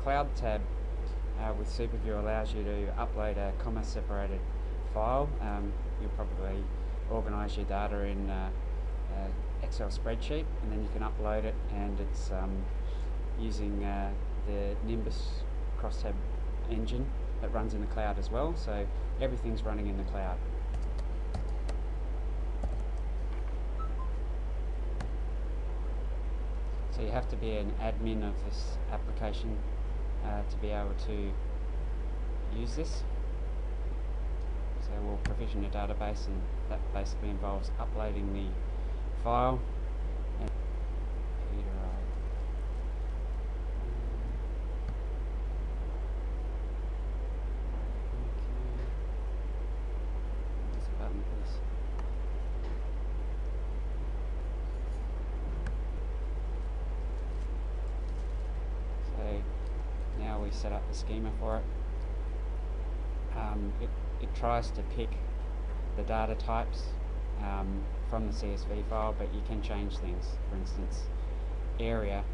Cloud tab with SuperVIEW allows you to upload a comma separated file. You'll probably organise your data in Excel spreadsheet, and then you can upload it, and it's using the Nimbus crosstab engine that runs in the cloud as well, so everything's running in the cloud. So you have to be an admin of this application to be able to use this. So we'll provision a database, and that basically involves uploading the file and there's a button for this. So now we set up the schema for it. It tries to pick the data types from the CSV file, but you can change things. For instance, area,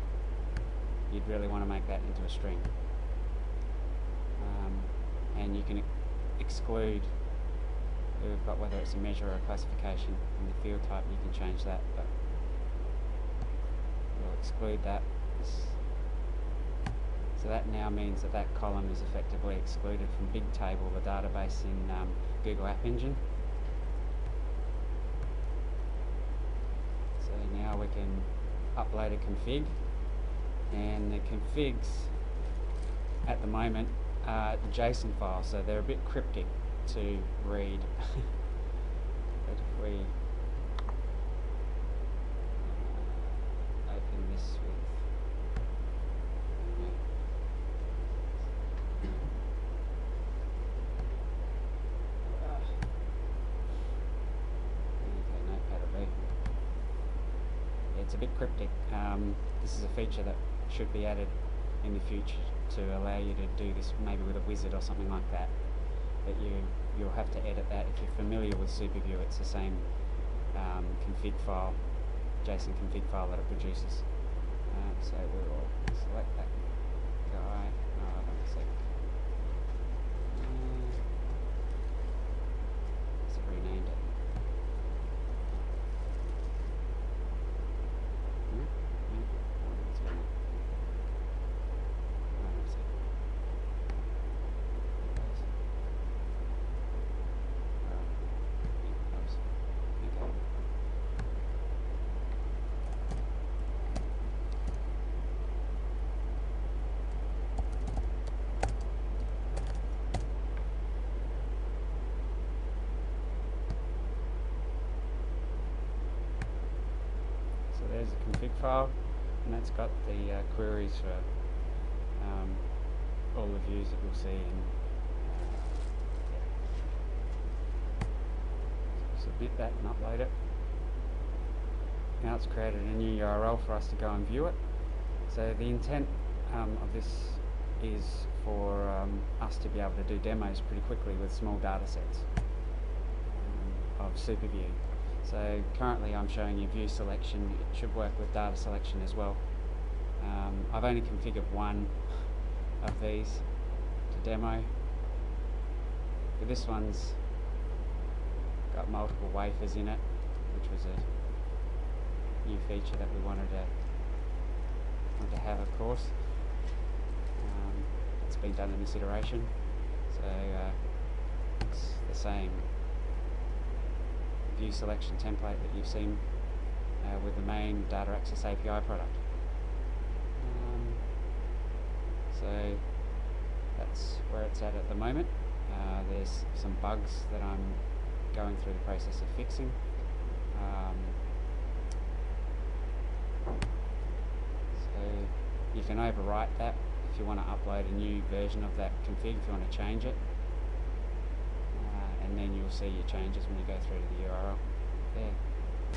you'd really want to make that into a string. And you can exclude, we've got whether it's a measure or a classification, and the field type you can change that, but we'll exclude that. So that now means that that column is effectively excluded from Bigtable, the database in Google App Engine. So now we can upload a config, and the configs at the moment are JSON files, so they're a bit cryptic to read. But if we open this with it's a bit cryptic. This is a feature that should be added in the future to allow you to do this maybe with a wizard or something like that. But you'll have to edit that. If you're familiar with SuperVIEW, it's the same config file, JSON config file that it produces. So we will select that guy. Oh, hold on a sec. It's renamed it. So there's the config file, and that's got the queries for all the views that you'll see. And submit that and upload it. Now it's created a new URL for us to go and view it. So the intent of this is for us to be able to do demos pretty quickly with small data sets of SuperVIEW. So currently I'm showing you view selection. It should work with data selection as well. I've only configured one of these to demo, but this one's got multiple wafers in it, which was a new feature that we wanted to have, of course. It's been done in this iteration, so it's the same view selection template that you've seen with the main Data Access API product. So that's where it's at the moment. There's some bugs that I'm going through the process of fixing. So you can overwrite that if you want to upload a new version of that config, if you want to change it. And then you'll see your changes when you go through to the URL there.